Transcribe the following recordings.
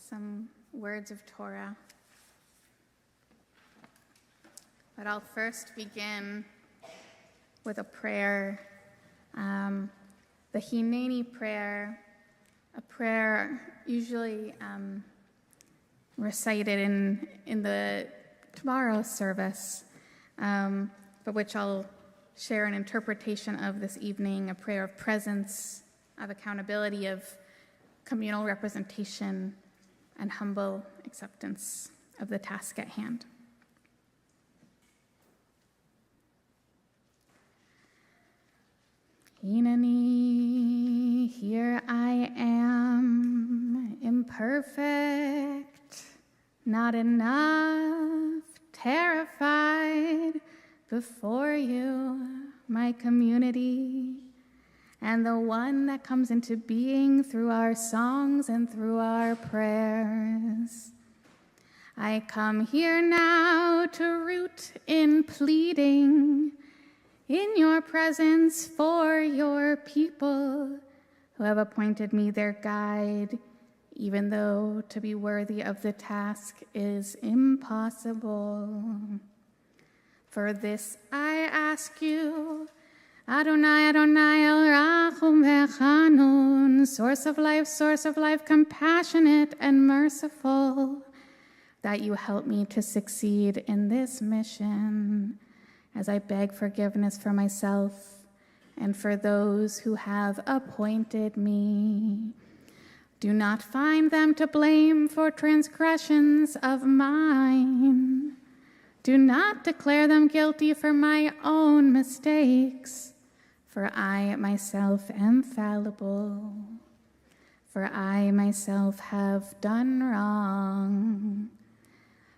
some words of Torah. But I'll first begin with a prayer, the Hineni prayer, a prayer usually recited in the tomorrow service, but which I'll share an interpretation of this evening, a prayer of presence, of accountability, of communal representation, and humble acceptance of the task at hand. Hineni, here I am, imperfect, not enough, terrified before you, my community, and the one that comes into being through our songs and through our prayers. I come here now to root in pleading in your presence for your people who have appointed me their guide, even though to be worthy of the task is impossible. For this I ask you, Adonai, Adonai, El Rachum V'Chanun, source of life, compassionate and merciful, that you help me to succeed in this mission, as I beg forgiveness for myself and for those who have appointed me. Do not find them to blame for transgressions of mine. Do not declare them guilty for my own mistakes, for I myself am fallible, for I myself have done wrong.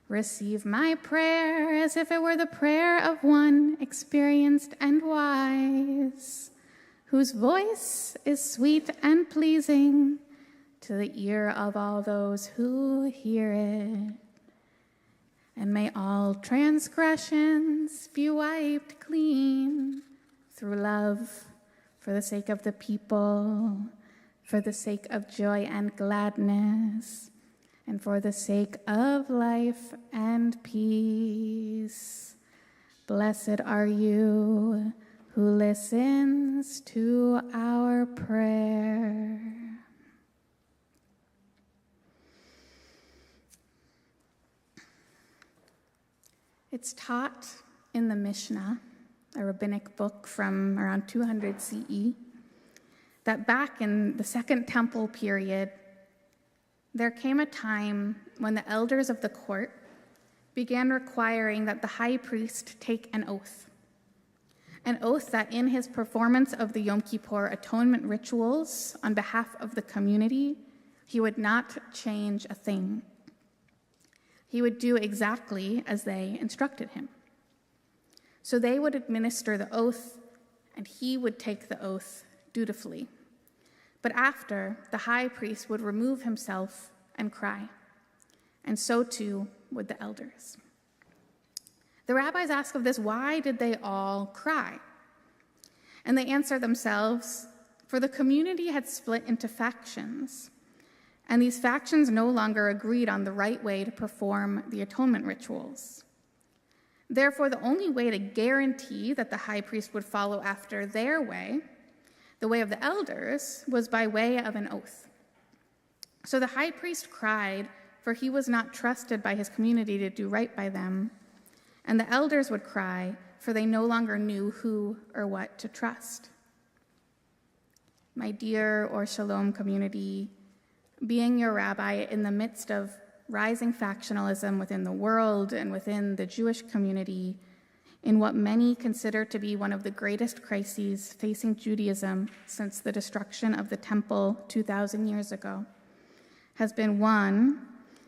Receive my prayer as if it were the prayer of one experienced and wise, whose voice is sweet and pleasing to the ear of all those who hear it. And may all transgressions be wiped clean through love, for the sake of the people, for the sake of joy and gladness, and for the sake of life and peace. Blessed are you who listens to our prayer. It's taught in the Mishnah, a rabbinic book from around 200 CE, that back in the Second Temple period, there came a time when the elders of the court began requiring that the high priest take an oath that in his performance of the Yom Kippur atonement rituals on behalf of the community, he would not change a thing. He would do exactly as they instructed him. So they would administer the oath, and he would take the oath dutifully. But after, the high priest would remove himself and cry, and so too would the elders. The rabbis ask of this, why did they all cry? And they answer themselves, for the community had split into factions, and these factions no longer agreed on the right way to perform the atonement rituals. Therefore, the only way to guarantee that the high priest would follow after their way, the way of the elders, was by way of an oath. So the high priest cried, for he was not trusted by his community to do right by them, and the elders would cry, for they no longer knew who or what to trust. My dear or Shalom community, being your rabbi in the midst of rising factionalism within the world and within the Jewish community, in what many consider to be one of the greatest crises facing Judaism since the destruction of the temple 2,000 years ago, has been one,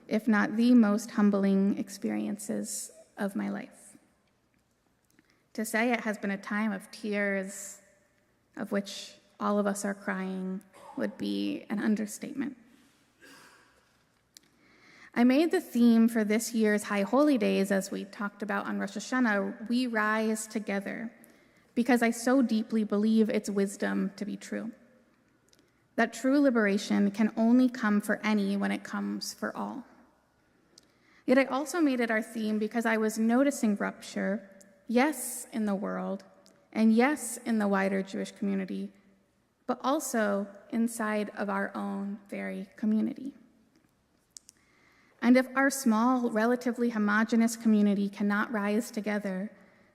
if not the most humbling experiences of my life. To say it has been a time of tears, of which all of us are crying, would be an understatement. I made the theme for this year's High Holy Days, as we talked about on Rosh Hashanah, We Rise Together, because I so deeply believe its wisdom to be true. that true liberation can only come for any when it comes for all. Yet I also made it our theme because I was noticing rupture, yes, in the world, and yes, in the wider Jewish community, but also inside of our own very community. And if our small, relatively homogeneous community cannot rise together,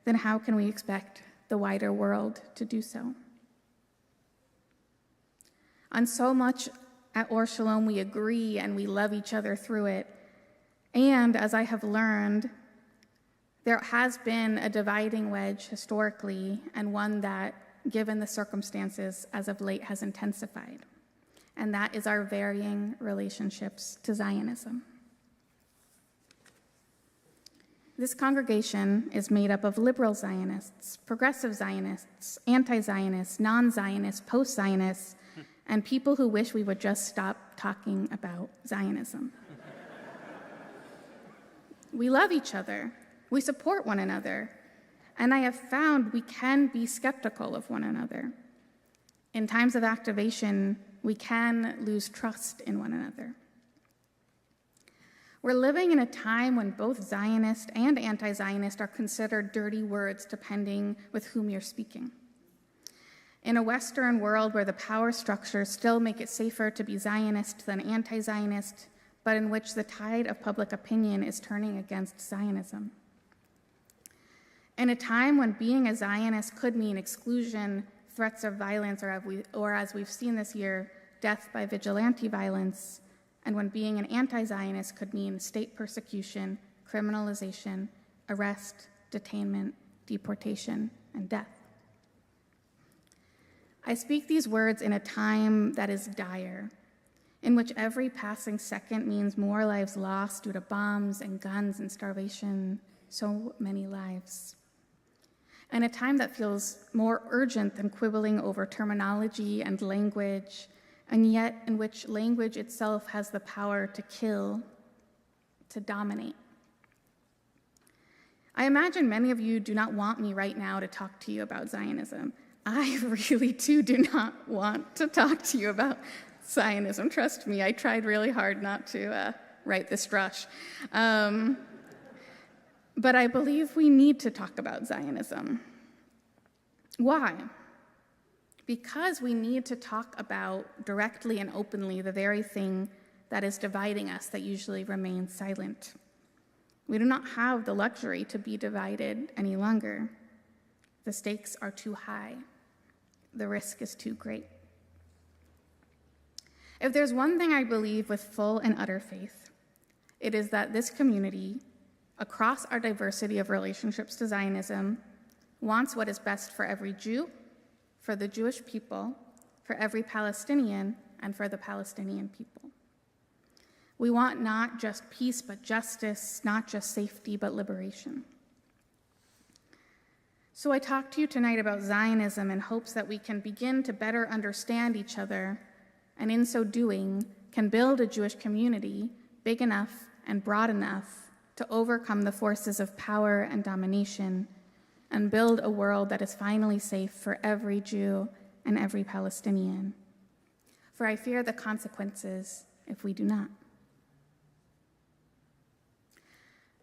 then how can we expect the wider world to do so? On so much at Or Shalom, we agree and we love each other through it. And as I have learned, there has been a dividing wedge historically, and one that, given the circumstances as of late, has intensified. And that is our varying relationships to Zionism. This congregation is made up of liberal Zionists, progressive Zionists, anti-Zionists, non-Zionists, post-Zionists, and people who wish we would just stop talking about Zionism. We love each other, we support one another, and I have found we can be skeptical of one another. In times of activation, we can lose trust in one another. We're living in a time when both Zionist and anti-Zionist are considered dirty words depending with whom you're speaking. In a Western world where the power structures still make it safer to be Zionist than anti-Zionist, but in which the tide of public opinion is turning against Zionism. In a time when being a Zionist could mean exclusion, threats of violence, or as we've seen this year, death by vigilante violence, and when being an anti-Zionist could mean state persecution, criminalization, arrest, detainment, deportation, and death. I speak these words in a time that is dire, in which every passing second means more lives lost due to bombs and guns and starvation, so many lives. And a time that feels more urgent than quibbling over terminology and language, and yet in which language itself has the power to kill, to dominate. I imagine many of you do not want me right now to talk to you about Zionism. I really too do not want to talk to you about Zionism. Trust me, I tried really hard not to write this drush. But I believe we need to talk about Zionism. Why? Because we need to talk about directly and openly the very thing that is dividing us that usually remains silent. We do not have the luxury to be divided any longer. The stakes are too high. The risk is too great. If there's one thing I believe with full and utter faith, it is that this community, across our diversity of relationships to Zionism, wants what is best for every Jew, for the Jewish people, for every Palestinian, and for the Palestinian people. We want not just peace, but justice, not just safety, but liberation. So I talk to you tonight about Zionism in hopes that we can begin to better understand each other, and in so doing, can build a Jewish community big enough and broad enough to overcome the forces of power and domination, and build a world that is finally safe for every Jew and every Palestinian. For I fear the consequences if we do not.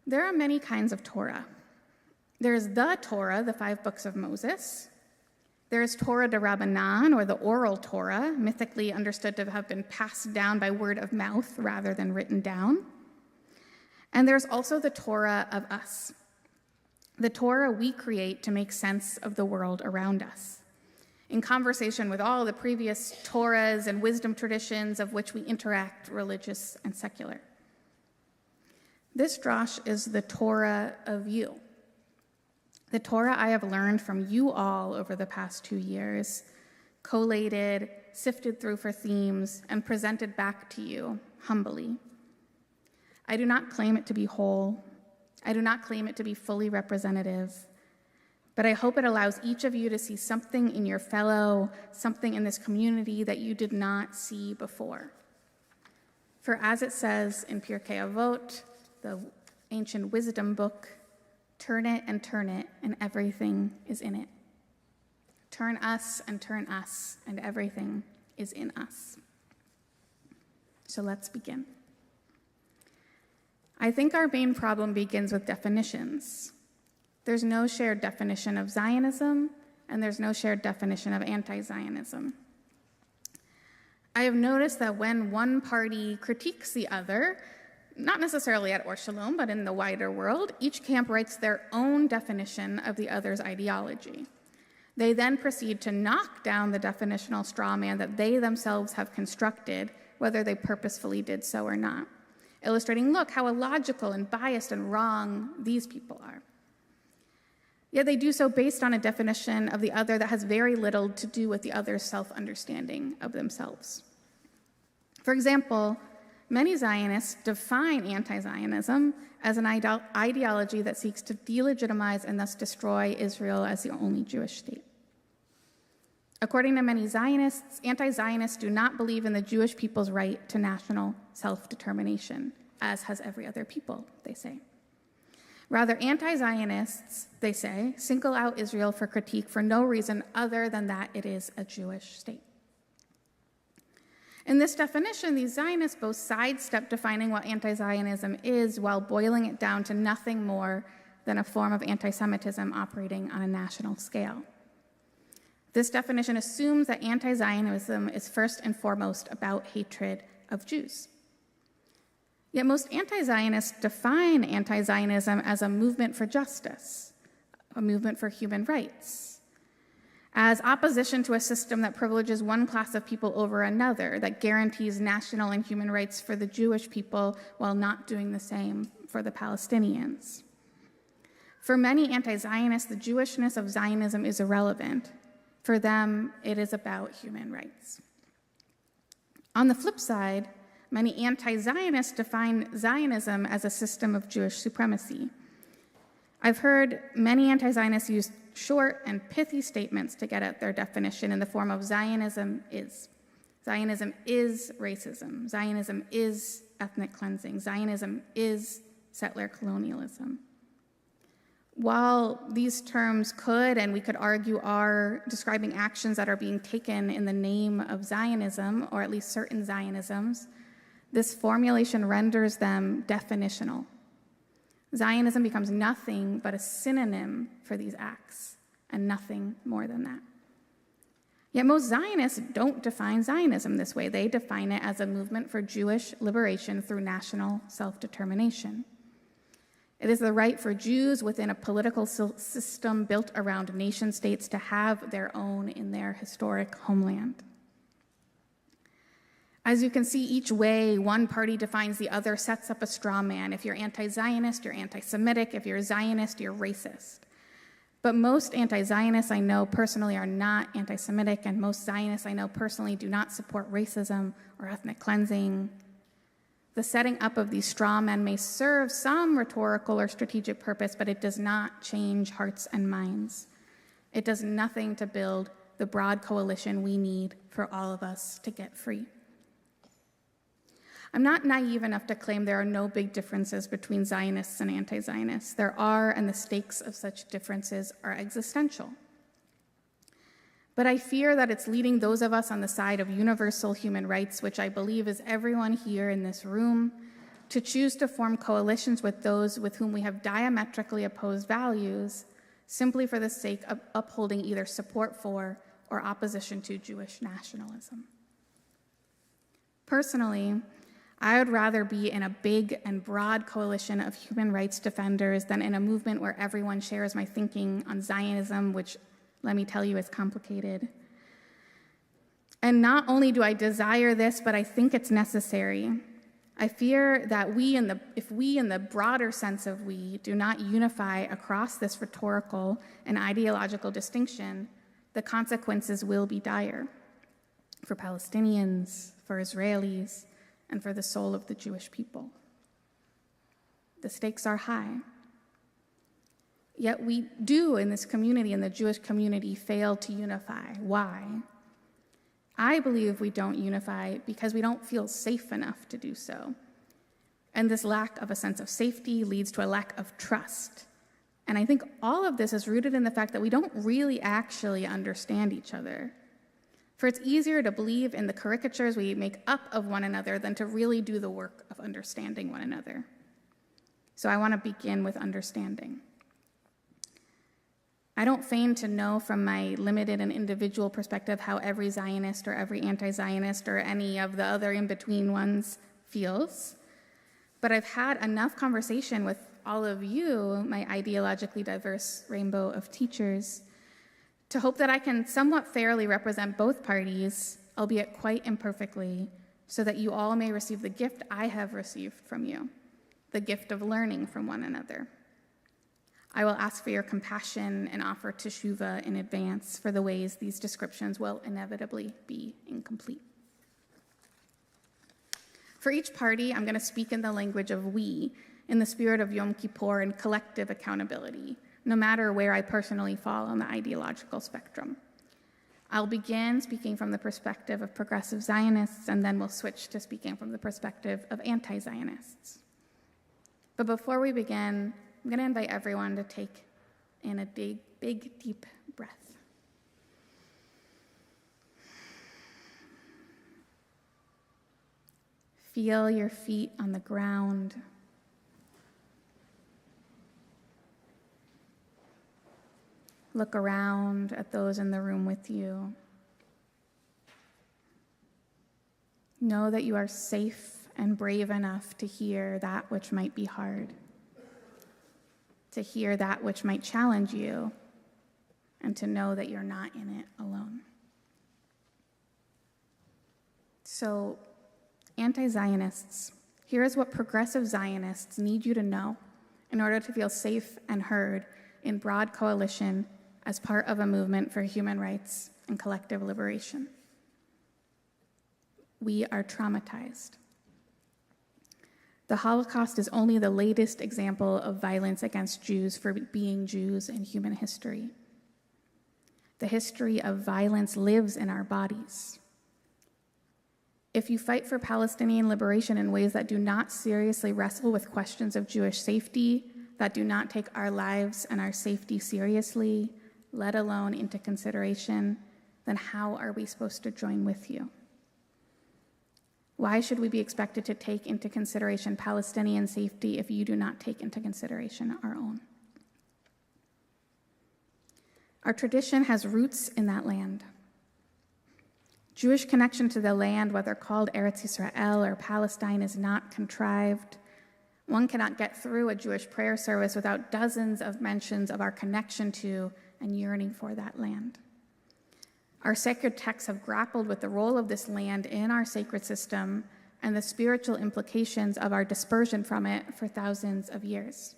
There are many kinds of Torah. There is the Torah, the 5 books of Moses. There is Torah de Rabbanan, or the oral Torah, mythically understood to have been passed down by word of mouth rather than written down. And there's also the Torah of us, the Torah we create to make sense of the world around us, in conversation with all the previous Torahs and wisdom traditions of which we interact, religious and secular. This drosh is the Torah of you, the Torah I have learned from you all over the past 2 years, collated, sifted through for themes, and presented back to you humbly. I do not claim it to be whole. I do not claim it to be fully representative, but I hope it allows each of you to see something in your fellow, something in this community that you did not see before. For as it says in Pirkei Avot, the ancient wisdom book, turn it, and everything is in it. Turn us, and everything is in us. So let's begin. I think our main problem begins with definitions. There's no shared definition of Zionism, and there's no shared definition of anti-Zionism. I have noticed that when one party critiques the other, not necessarily at Or Shalom, but in the wider world, each camp writes their own definition of the other's ideology. They then proceed to knock down the definitional straw man that they themselves have constructed, whether they purposefully did so or not, illustrating, look, how illogical and biased and wrong these people are. Yet they do so based on a definition of the other that has very little to do with the other's self-understanding of themselves. For example, many Zionists define anti-Zionism as an ideology that seeks to delegitimize and thus destroy Israel as the only Jewish state. According to many Zionists, anti-Zionists do not believe in the Jewish people's right to national self-determination, as has every other people, they say. Rather, anti-Zionists, they say, single out Israel for critique for no reason other than that it is a Jewish state. In this definition, these Zionists both sidestep defining what anti-Zionism is while boiling it down to nothing more than a form of anti-Semitism operating on a national scale. This definition assumes that anti-Zionism is first and foremost about hatred of Jews. Yet most anti-Zionists define anti-Zionism as a movement for justice, a movement for human rights, as opposition to a system that privileges one class of people over another, that guarantees national and human rights for the Jewish people while not doing the same for the Palestinians. For many anti-Zionists, the Jewishness of Zionism is irrelevant. For them, it is about human rights. On the flip side, many anti-Zionists define Zionism as a system of Jewish supremacy. I've heard many anti-Zionists use short and pithy statements to get at their definition in the form of Zionism is. Zionism is racism. Zionism is ethnic cleansing. Zionism is settler colonialism. While these terms could, and we could argue, are describing actions that are being taken in the name of Zionism, or at least certain Zionisms, this formulation renders them definitional. Zionism becomes nothing but a synonym for these acts, and nothing more than that. Yet most Zionists don't define Zionism this way. They define it as a movement for Jewish liberation through national self-determination. It is the right for Jews within a political system built around nation states to have their own in their historic homeland. As you can see, each way one party defines the other sets up a straw man. If you're anti-Zionist, you're anti-Semitic. If you're a Zionist, you're racist. But most anti-Zionists I know personally are not anti-Semitic, and most Zionists I know personally do not support racism or ethnic cleansing. The setting up of these straw men may serve some rhetorical or strategic purpose, but it does not change hearts and minds. It does nothing to build the broad coalition we need for all of us to get free. I'm not naive enough to claim there are no big differences between Zionists and anti-Zionists. There are, and the stakes of such differences are existential. But I fear that it's leading those of us on the side of universal human rights, which I believe is everyone here in this room, to choose to form coalitions with those with whom we have diametrically opposed values, simply for the sake of upholding either support for or opposition to Jewish nationalism. Personally, I would rather be in a big and broad coalition of human rights defenders than in a movement where everyone shares my thinking on Zionism, which, let me tell you, is complicated. And not only do I desire this, but I think it's necessary. I fear that if we, in the broader sense of we, do not unify across this rhetorical and ideological distinction, the consequences will be dire for Palestinians, for Israelis, and for the soul of the Jewish people. The stakes are high. Yet we do in this community, in the Jewish community, fail to unify. Why? I believe we don't unify because we don't feel safe enough to do so. And this lack of a sense of safety leads to a lack of trust. And I think all of this is rooted in the fact that we don't really actually understand each other. For it's easier to believe in the caricatures we make up of one another than to really do the work of understanding one another. So I want to begin with understanding. I don't feign to know from my limited and individual perspective how every Zionist or every anti-Zionist or any of the other in-between ones feels, but I've had enough conversation with all of you, my ideologically diverse rainbow of teachers, to hope that I can somewhat fairly represent both parties, albeit quite imperfectly, so that you all may receive the gift I have received from you, the gift of learning from one another. I will ask for your compassion and offer teshuvah in advance for the ways these descriptions will inevitably be incomplete. For each party, I'm going to speak in the language of we, in the spirit of Yom Kippur and collective accountability, no matter where I personally fall on the ideological spectrum. I'll begin speaking from the perspective of progressive Zionists, and then we'll switch to speaking from the perspective of anti-Zionists. But before we begin, I'm going to invite everyone to take in a big, deep breath. Feel your feet on the ground. Look around at those in the room with you. Know that you are safe and brave enough to hear that which might be hard, to hear that which might challenge you, and to know that you're not in it alone. So, anti-Zionists, here is what progressive Zionists need you to know in order to feel safe and heard in broad coalition as part of a movement for human rights and collective liberation. We are traumatized. The Holocaust is only the latest example of violence against Jews for being Jews in human history. The history of violence lives in our bodies. If you fight for Palestinian liberation in ways that do not seriously wrestle with questions of Jewish safety, that do not take our lives and our safety seriously, let alone into consideration, then how are we supposed to join with you? Why should we be expected to take into consideration Palestinian safety if you do not take into consideration our own? Our tradition has roots in that land. Jewish connection to the land, whether called Eretz Yisrael or Palestine, is not contrived. One cannot get through a Jewish prayer service without dozens of mentions of our connection to and yearning for that land. Our sacred texts have grappled with the role of this land in our sacred system and the spiritual implications of our dispersion from it for thousands of years.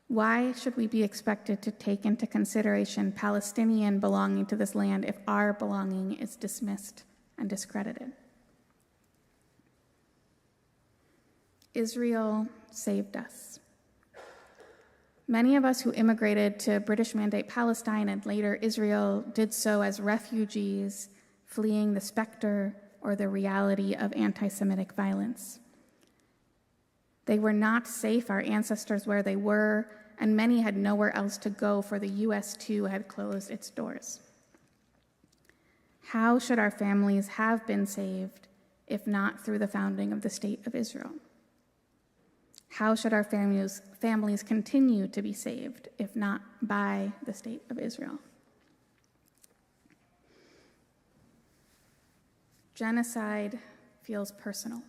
Why should we be expected to take into consideration Palestinian belonging to this land if our belonging is dismissed and discredited? Israel saved us. Many of us who immigrated to British Mandate Palestine and later Israel did so as refugees fleeing the specter or the reality of anti-Semitic violence. They were not safe, our ancestors, where they were, and many had nowhere else to go, for the U.S. too had closed its doors. How should our families have been saved if not through the founding of the State of Israel? How should our families continue to be saved if not by the State of Israel? Genocide feels personal.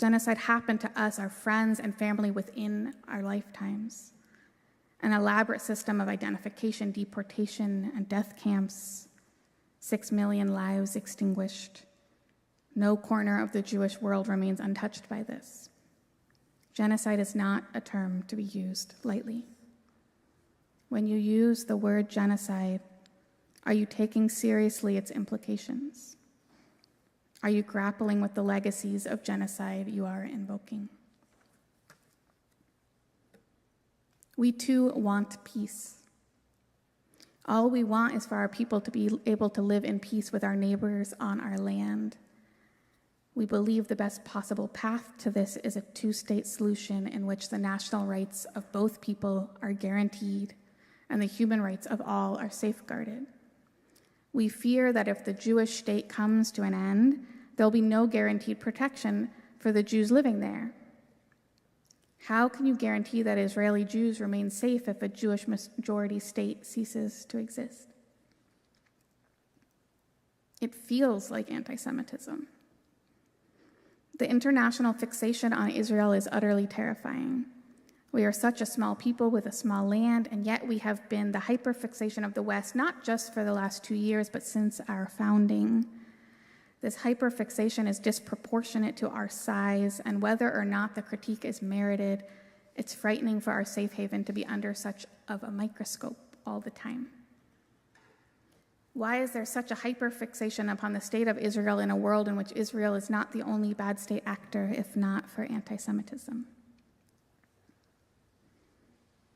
Genocide happened to us, our friends and family within our lifetimes. An elaborate system of identification, deportation, and death camps, 6 million lives extinguished. No corner of the Jewish world remains untouched by this. Genocide is not a term to be used lightly. When you use the word genocide, are you taking seriously its implications? Are you grappling with the legacies of genocide you are invoking? We too want peace. All we want is for our people to be able to live in peace with our neighbors on our land. We believe the best possible path to this is a two-state solution in which the national rights of both people are guaranteed and the human rights of all are safeguarded. We fear that if the Jewish state comes to an end, there'll be no guaranteed protection for the Jews living there. How can you guarantee that Israeli Jews remain safe if a Jewish majority state ceases to exist? It feels like anti-Semitism. The international fixation on Israel is utterly terrifying. We are such a small people with a small land, and yet we have been the hyperfixation of the West, not just for the last 2 years, but since our founding. This hyperfixation is disproportionate to our size, and whether or not the critique is merited, it's frightening for our safe haven to be under such of a microscope all the time. Why is there such a hyperfixation upon the state of Israel in a world in which Israel is not the only bad state actor, if not for anti-Semitism?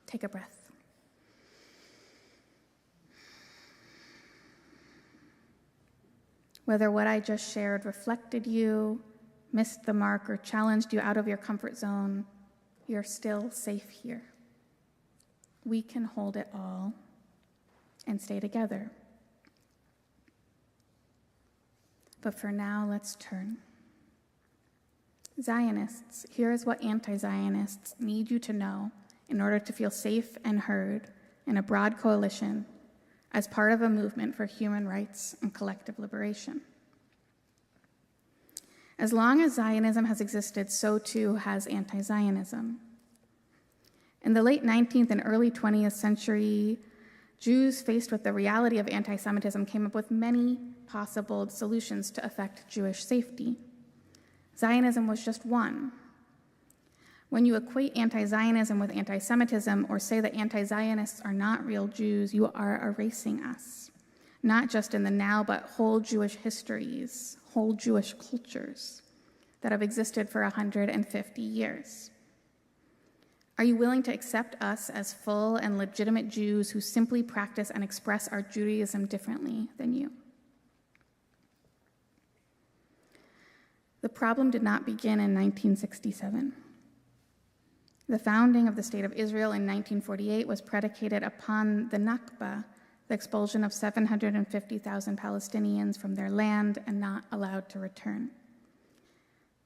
Take a breath. Whether what I just shared reflected you, missed the mark, or challenged you out of your comfort zone, you're still safe here. We can hold it all and stay together. But for now, let's turn. Zionists, here is what anti-Zionists need you to know in order to feel safe and heard in a broad coalition as part of a movement for human rights and collective liberation. As long as Zionism has existed, so too has anti-Zionism. In the late 19th and early 20th century, Jews faced with the reality of anti-Semitism came up with many possible solutions to affect Jewish safety. Zionism was just one. When you equate anti-Zionism with anti-Semitism or say that anti-Zionists are not real Jews, you are erasing us, not just in the now, but whole Jewish histories, whole Jewish cultures that have existed for 150 years. Are you willing to accept us as full and legitimate Jews who simply practice and express our Judaism differently than you? The problem did not begin in 1967. The founding of the State of Israel in 1948 was predicated upon the Nakba, the expulsion of 750,000 Palestinians from their land and not allowed to return.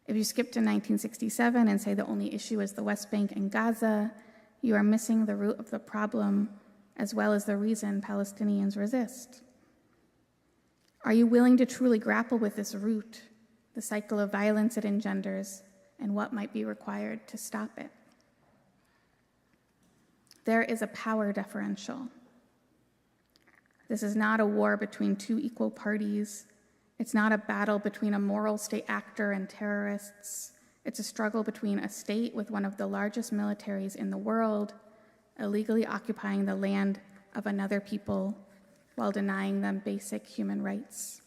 If you skip to 1967 and say the only issue is the West Bank and Gaza, you are missing the root of the problem as well as the reason Palestinians resist. Are you willing to truly grapple with this root, the cycle of violence it engenders, and what might be required to stop it? There is a power differential. This is not a war between two equal parties. It's not a battle between a moral state actor and terrorists. It's a struggle between a state with one of the largest militaries in the world, illegally occupying the land of another people while denying them basic human rights.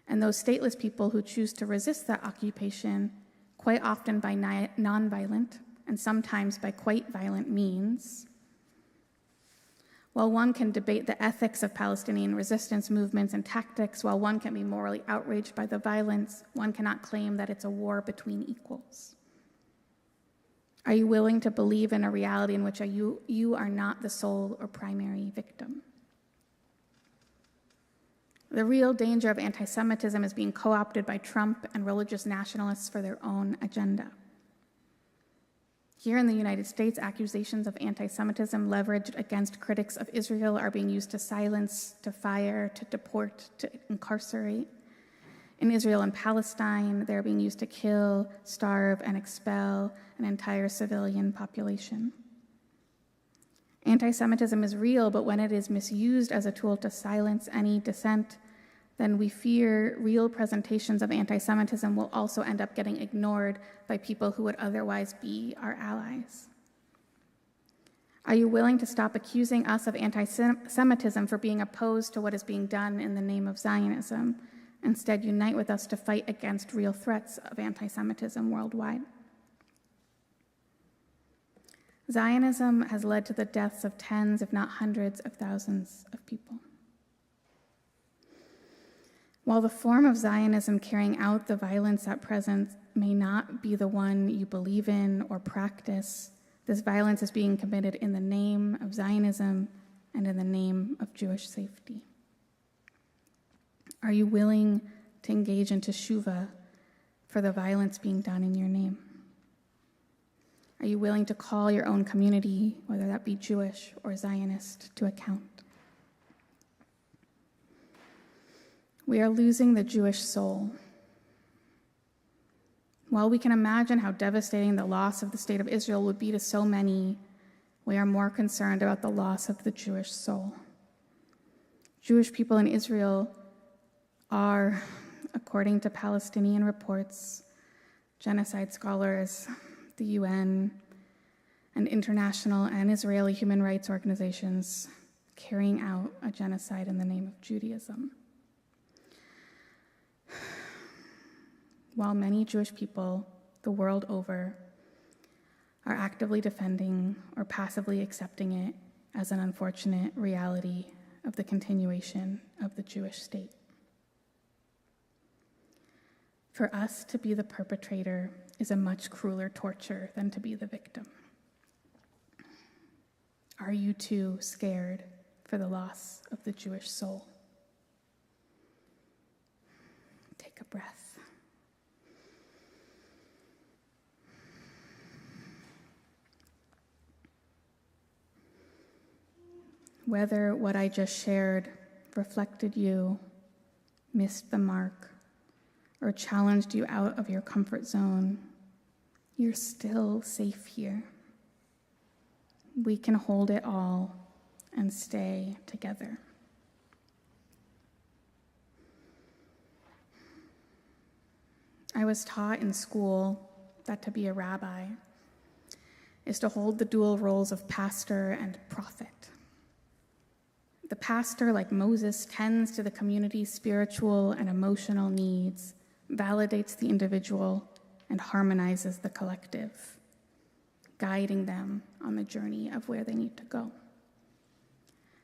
And those stateless people who choose to resist that occupation, quite often by nonviolent and sometimes by quite violent means. While one can debate the ethics of Palestinian resistance movements and tactics, while one can be morally outraged by the violence, one cannot claim that it's a war between equals. Are you willing to believe in a reality in which you are not the sole or primary victim? The real danger of anti-Semitism is being co-opted by Trump and religious nationalists for their own agenda. Here in the United States, accusations of anti-Semitism leveraged against critics of Israel are being used to silence, to fire, to deport, to incarcerate. In Israel and Palestine, they're being used to kill, starve, and expel an entire civilian population. Anti-Semitism is real, but when it is misused as a tool to silence any dissent, then we fear real presentations of anti-Semitism will also end up getting ignored by people who would otherwise be our allies. Are you willing to stop accusing us of anti-Semitism for being opposed to what is being done in the name of Zionism? Instead, unite with us to fight against real threats of anti-Semitism worldwide. Zionism has led to the deaths of tens, if not hundreds of thousands of people. While the form of Zionism carrying out the violence at present may not be the one you believe in or practice, this violence is being committed in the name of Zionism and in the name of Jewish safety. Are you willing to engage in teshuvah for the violence being done in your name? Are you willing to call your own community, whether that be Jewish or Zionist, to account? We are losing the Jewish soul. While we can imagine how devastating the loss of the state of Israel would be to so many, we are more concerned about the loss of the Jewish soul. Jewish people in Israel are, according to Palestinian reports, genocide scholars, the UN, and international and Israeli human rights organizations, carrying out a genocide in the name of Judaism. While many Jewish people the world over are actively defending or passively accepting it as an unfortunate reality of the continuation of the Jewish state. For us to be the perpetrator is a much crueler torture than to be the victim. Are you too scared for the loss of the Jewish soul? Take a breath. Whether what I just shared reflected you, missed the mark, or challenged you out of your comfort zone, you're still safe here. We can hold it all and stay together. I was taught in school that to be a rabbi is to hold the dual roles of pastor and prophet. The pastor, like Moses, tends to the community's spiritual and emotional needs, validates the individual, and harmonizes the collective, guiding them on the journey of where they need to go.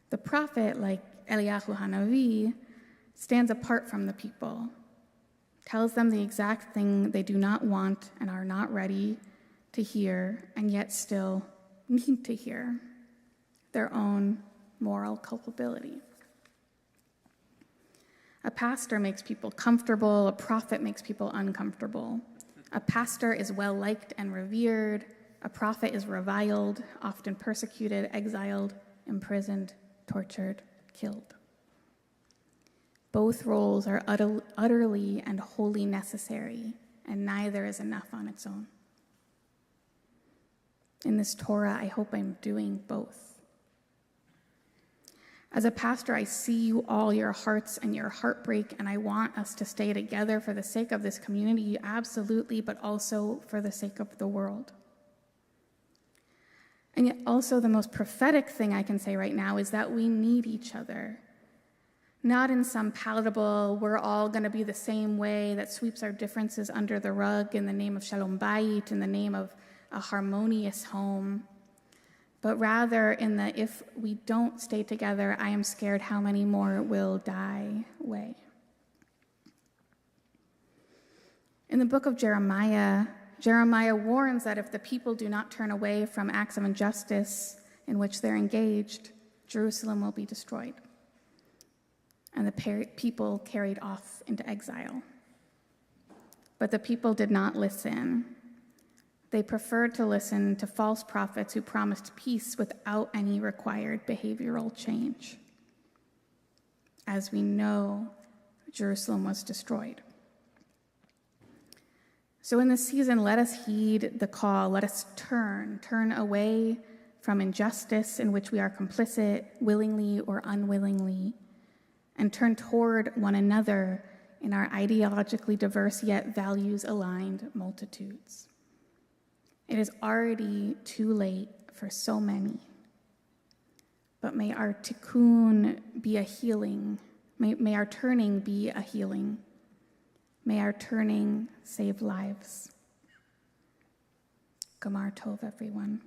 The prophet, like Eliyahu Hanavi, stands apart from the people, tells them the exact thing they do not want and are not ready to hear, and yet still need to hear, their own moral culpability. A pastor makes people comfortable, a prophet makes people uncomfortable. A pastor is well-liked and revered, a prophet is reviled, often persecuted, exiled, imprisoned, tortured, killed. Both roles are utterly and wholly necessary, and neither is enough on its own. In this Torah, I hope I'm doing both. As a pastor, I see you all, your hearts and your heartbreak, and I want us to stay together for the sake of this community, absolutely, but also for the sake of the world. And yet also the most prophetic thing I can say right now is that we need each other. Not in some palatable, we're all going to be the same way that sweeps our differences under the rug in the name of Shalom Bayit, in the name of a harmonious home, but rather in the if we don't stay together, I am scared how many more will die way. In the book of Jeremiah, Jeremiah warns that if the people do not turn away from acts of injustice in which they're engaged, Jerusalem will be destroyed, and the people carried off into exile. But the people did not listen. They preferred to listen to false prophets who promised peace without any required behavioral change. As we know, Jerusalem was destroyed. So in this season, let us heed the call. Let us turn away from injustice in which we are complicit, willingly or unwillingly, and turn toward one another in our ideologically diverse yet values-aligned multitudes. It is already too late for so many, but may our tikkun be a healing. May our turning be a healing. May our turning save lives. Gamar Tov, everyone.